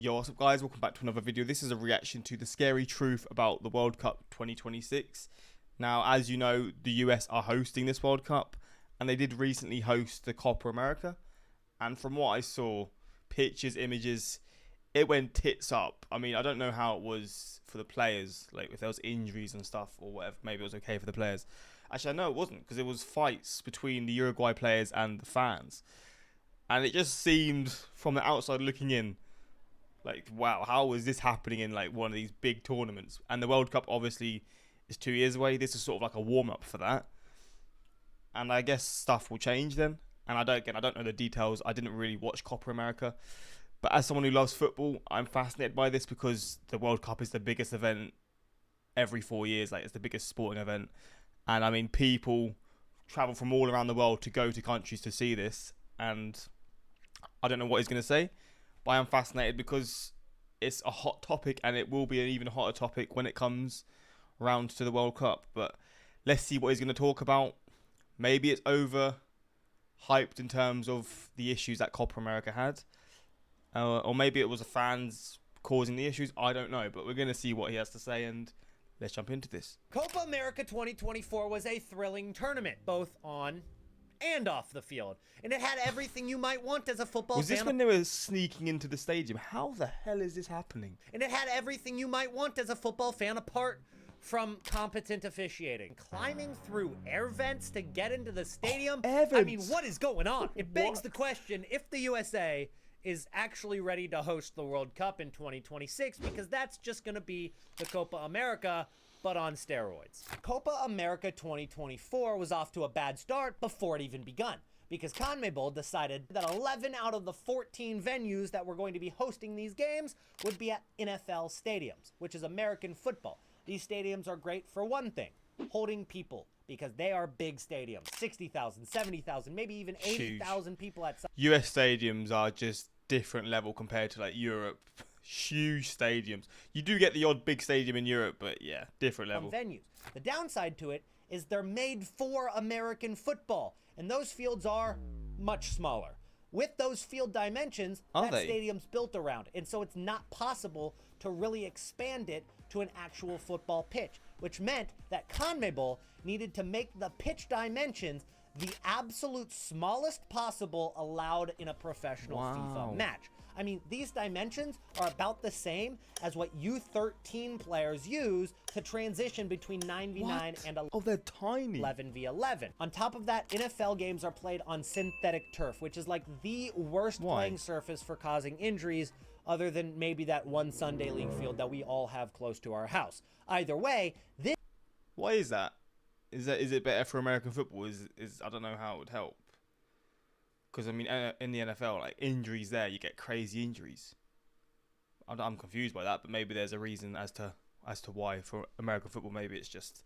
Yo, what's up guys, welcome back to another video. This is a reaction to the scary truth about the World Cup 2026. Now, as you know, the US are hosting this World Cup, and they did recently host the Copa America. And from what I saw, pictures, images, it went tits up. I mean, I don't know how it was for the players, like if there was injuries and stuff or whatever, maybe it was okay for the players. Actually, I know it wasn't, because it was fights between the Uruguay players and the fans. And it just seemed, from the outside looking in, like, wow, how is this happening in like one of these big tournaments? And the World Cup obviously is 2 years away. This is sort of like a warm-up for that. And I guess stuff will change then. And I don't know the details. I didn't really watch Copa America. But as someone who loves football, I'm fascinated by this because the World Cup is the biggest event every 4 years. Like, it's the biggest sporting event. And I mean, people travel from all around the world to go to countries to see this. And I don't know what he's going to say, but I am fascinated because it's a hot topic, and it will be an even hotter topic when it comes round to the World Cup. But let's see what he's going to talk about. Maybe it's over hyped in terms of the issues that Copa America had, or maybe it was the fans causing the issues. I don't know, but we're going to see what he has to say, and let's jump into this. Copa America 2024 was a thrilling tournament, both on and off the field, and it had everything you might want as a football fan. Was this when they were sneaking into the stadium? How the hell is this happening? And it had everything you might want as a football fan, apart from competent officiating. Climbing through air vents to get into the stadium. Air vents? I mean, what is going on? It begs the question if the USA is actually ready to host the World Cup in 2026, because that's just going to be the Copa America, but on steroids. Copa America 2024 was off to a bad start before it even begun, because CONMEBOL decided that 11 out of the 14 venues that were going to be hosting these games would be at NFL stadiums, which is American football. These stadiums are great for one thing: holding people, because they are big stadiums. 60,000, 70,000, maybe even 80,000 people at some. US stadiums are just different level compared to like Europe. Huge stadiums. You do get the odd big stadium in Europe, but yeah, different level. Venues. The downside to it is they're made for American football, and those fields are much smaller. With those field dimensions, that stadium's built around, and so it's not possible to really expand it to an actual football pitch, which meant that CONMEBOL needed to make the pitch dimensions the absolute smallest possible allowed in a professional FIFA match. I mean, these dimensions are about the same as what U13 players use to transition between 9v9 and they're tiny. 11v11. On top of that, NFL games are played on synthetic turf, which is like the worst playing surface for causing injuries, other than maybe that one Sunday league field that we all have close to our house. Either way, this... Why is that? Is it better for American football? I don't know how it would help. Because I mean, in the NFL, like, injuries there, you get crazy injuries. I'm confused by that, but maybe there's a reason as to why for American football. Maybe it's just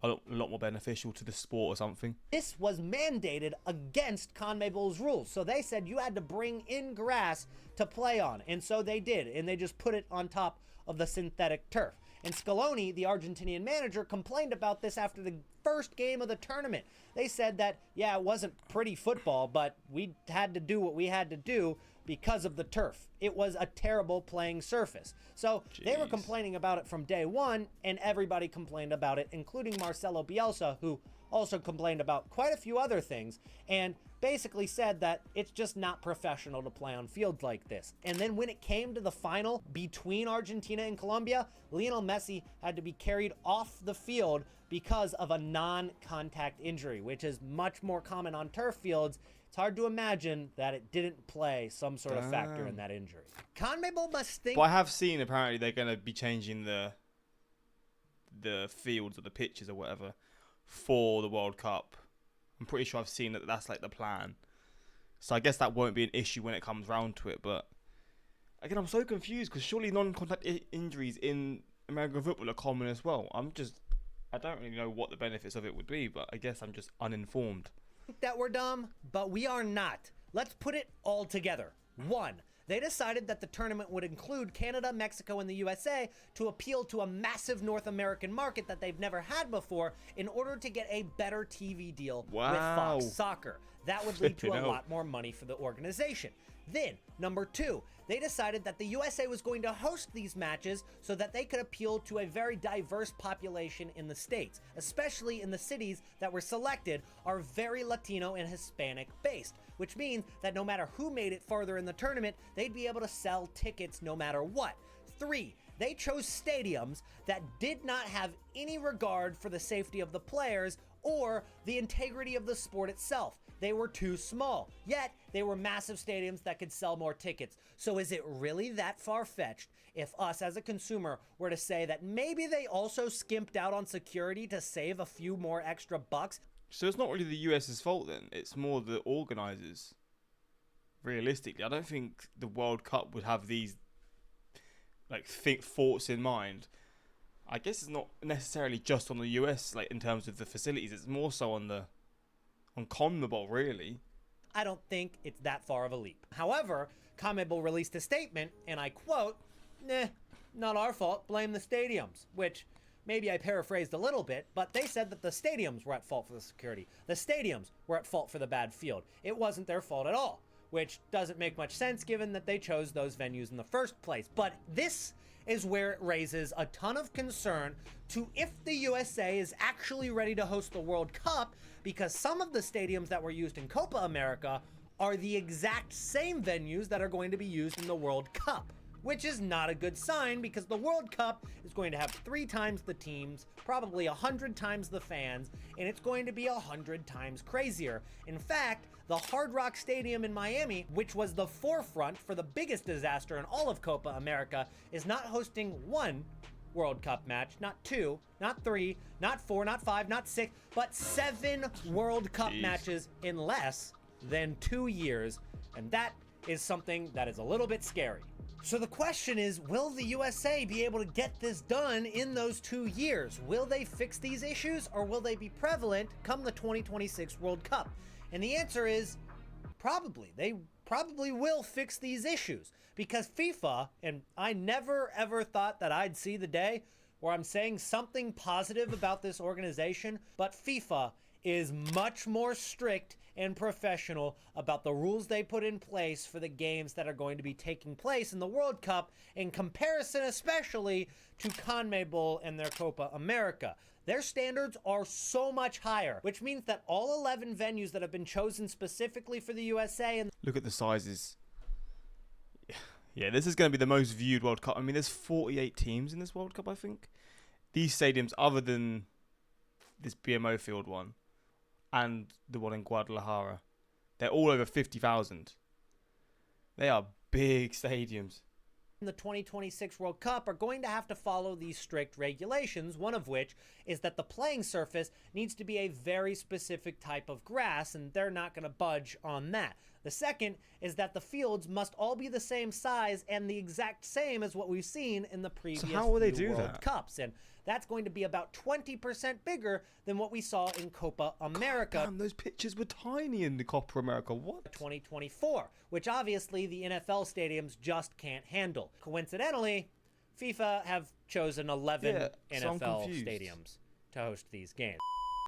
a lot more beneficial to the sport or something. This was mandated against CONMEBOL's rules, so they said you had to bring in grass to play on, and so they did, and they just put it on top of the synthetic turf. And Scaloni, the Argentinian manager, complained about this after the first game of the tournament. They said that, yeah, it wasn't pretty football, but we had to do what we had to do because of the turf. It was a terrible playing surface. So they were complaining about it from day one, and everybody complained about it, including Marcelo Bielsa, who also complained about quite a few other things, and basically said that it's just not professional to play on fields like this. And then when it came to the final between Argentina and Colombia, Lionel Messi had to be carried off the field because of a non-contact injury, which is much more common on turf fields. It's hard to imagine that it didn't play some sort of factor in that injury. CONMEBOL must think... But I have seen apparently they're going to be changing the fields or the pitches or whatever for the World Cup. I'm pretty sure I've seen that that's like the plan. So I guess that won't be an issue when it comes round to it. But again, I'm so confused because surely non-contact injuries in American football are common as well. I don't really know what the benefits of it would be, but I guess I'm just uninformed. That we're dumb, but we are not. Let's put it all together. 1. They decided that the tournament would include Canada, Mexico, and the USA to appeal to a massive North American market that they've never had before in order to get a better TV deal with Fox Soccer. That would lead to a Flipping hell. lot more money for the organization. Then, number 2, they decided that the USA was going to host these matches so that they could appeal to a very diverse population in the states, especially in the cities that were selected are very Latino and Hispanic based, which means that no matter who made it farther in the tournament, they'd be able to sell tickets no matter what. 3, they chose stadiums that did not have any regard for the safety of the players or the integrity of the sport itself. They were too small, yet they were massive stadiums that could sell more tickets. So is it really that far-fetched if us as a consumer were to say that maybe they also skimped out on security to save a few more extra bucks? So it's not really the US's fault then. It's more the organisers. Realistically, I don't think the World Cup would have these thoughts in mind. I guess it's not necessarily just on the US, in terms of the facilities. It's more so on CONMEBOL, really. I don't think it's that far of a leap. However, CONMEBOL released a statement, and I quote, not our fault, blame the stadiums, which maybe I paraphrased a little bit, but they said that the stadiums were at fault for the security. The stadiums were at fault for the bad field. It wasn't their fault at all, which doesn't make much sense given that they chose those venues in the first place. But this is where it raises a ton of concern to if the USA is actually ready to host the World Cup, because some of the stadiums that were used in Copa America are the exact same venues that are going to be used in the World Cup, which is not a good sign because the World Cup is going to have 3 times the teams, probably 100 times the fans, and it's going to be 100 times crazier. In fact, the Hard Rock Stadium in Miami, which was the forefront for the biggest disaster in all of Copa America, is not hosting 1 World Cup match, not 2, not 3, not 4, not 5, not 6, but 7 World Cup matches in less than 2 years, and that is something that is a little bit scary. So the question is, will the USA be able to get this done in those 2 years? Will they fix these issues, or will they be prevalent come the 2026 World Cup? And the answer is probably. They probably will fix these issues because FIFA, and I never ever thought that I'd see the day where I'm saying something positive about this organization, but FIFA is much more strict and professional about the rules they put in place for the games that are going to be taking place in the World Cup, in comparison especially to CONMEBOL and their Copa America. Their standards are so much higher, which means that all 11 venues that have been chosen specifically for the USA and look at the sizes. Yeah, this is going to be the most viewed World Cup. I mean, there's 48 teams in this World Cup, I think. These stadiums, other than this BMO Field one and the one in Guadalajara, they're all over 50,000. They are big stadiums. the 2026 World Cup are going to have to follow these strict regulations, one of which is that the playing surface needs to be a very specific type of grass, and they're not going to budge on that. The second is that the fields must all be the same size and the exact same as what we've seen in the previous few World Cups, and that's going to be about 20% bigger than what we saw in Copa America. God damn, those pitches were tiny in the Copa America. What? 2024, which obviously the NFL stadiums just can't handle. Coincidentally, FIFA have chosen 11 NFL stadiums to host these games.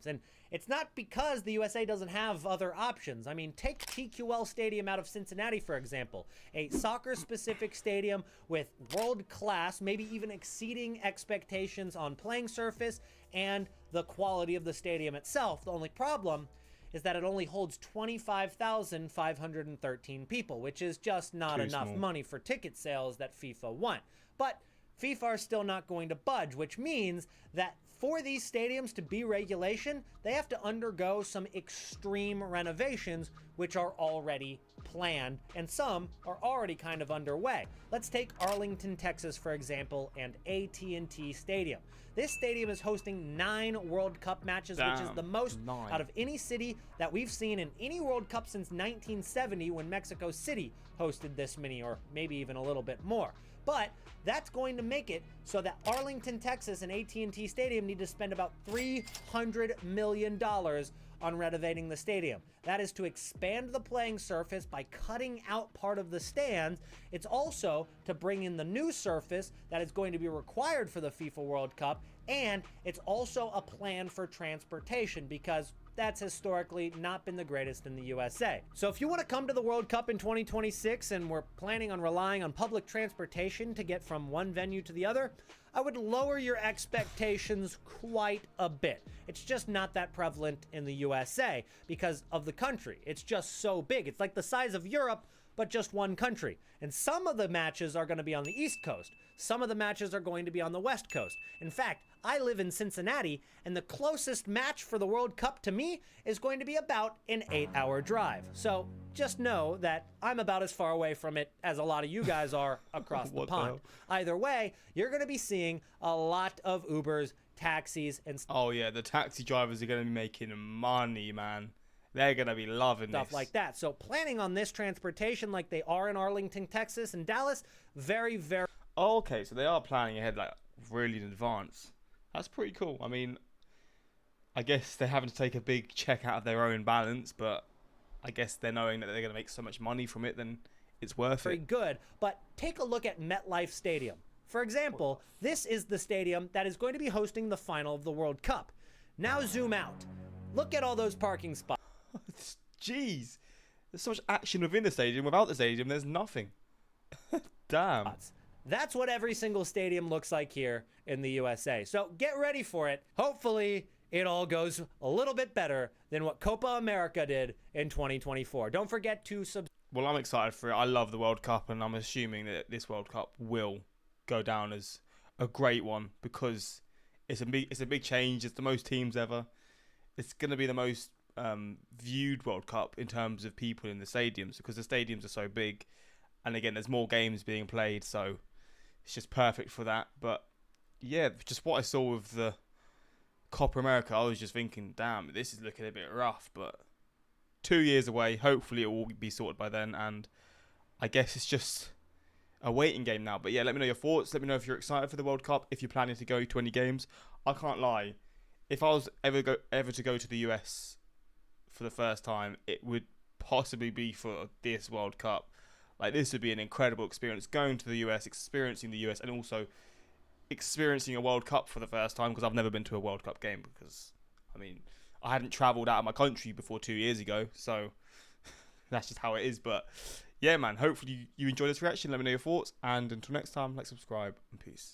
And it's not because the USA doesn't have other options. I mean, take TQL Stadium out of Cincinnati, for example. A soccer-specific stadium with world-class, maybe even exceeding expectations on playing surface and the quality of the stadium itself. The only problem is that it only holds 25,513 people, which is just not enough money for ticket sales that FIFA want. But FIFA are still not going to budge, which means that for these stadiums to be regulation, they have to undergo some extreme renovations, which are already planned, and some are already kind of underway. Let's take Arlington, Texas, for example, and AT&T Stadium. This stadium is hosting 9 World Cup matches, which is the most out of any city that we've seen in any World Cup since 1970, when Mexico City hosted this many, or maybe even a little bit more. But that's going to make it so that Arlington, Texas and AT&T Stadium need to spend about $300 million on renovating the stadium. That is to expand the playing surface by cutting out part of the stands. It's also to bring in the new surface that is going to be required for the FIFA World Cup, and it's also a plan for transportation because that's historically not been the greatest in the USA. So if you want to come to the World Cup in 2026 and we're planning on relying on public transportation to get from one venue to the other, I would lower your expectations quite a bit. It's just not that prevalent in the USA because of the country. It's just so big. It's like the size of Europe, but just one country. And some of the matches are going to be on the East Coast. Some of the matches are going to be on the West Coast. In fact, I live in Cincinnati, and the closest match for the World Cup to me is going to be about an 8-hour drive. So just know that I'm about as far away from it as a lot of you guys are across the pond. Either way, you're going to be seeing a lot of Ubers, taxis, and oh yeah, the taxi drivers are going to be making money, man. They're going to be loving stuff like that. So planning on this transportation like they are in Arlington, Texas and Dallas, very, very... Oh, okay, so they are planning ahead like really in advance. That's pretty cool. I mean, I guess they're having to take a big check out of their own balance, but I guess they're knowing that they're going to make so much money from it, then it's worth it. Very good. But take a look at MetLife Stadium. For example, this is the stadium that is going to be hosting the final of the World Cup. Now zoom out. Look at all those parking spots. Jeez. There's so much action within the stadium. Without the stadium, there's nothing. Damn. That's what every single stadium looks like here in the USA. So get ready for it. Hopefully, it all goes a little bit better than what Copa America did in 2024. Don't forget to subscribe. Well, I'm excited for it. I love the World Cup, and I'm assuming that this World Cup will go down as a great one because it's a big change. It's the most teams ever. It's going to be the most viewed World Cup in terms of people in the stadiums because the stadiums are so big. And again, there's more games being played, so it's just perfect for that. But yeah, just what I saw with the Copa America, I was just thinking, damn, this is looking a bit rough. But 2 years away, hopefully it will be sorted by then. And I guess it's just a waiting game now. But yeah, let me know your thoughts. Let me know if you're excited for the World Cup, if you're planning to go to any games. I can't lie. If I was ever to go to the US for the first time, it would possibly be for this World Cup. Like, this would be an incredible experience, going to the US, experiencing the US, and also experiencing a World Cup for the first time, because I've never been to a World Cup game, because, I mean, I hadn't travelled out of my country before 2 years ago, so that's just how it is. But yeah, man, hopefully you enjoyed this reaction. Let me know your thoughts, and until next time, like, subscribe, and peace.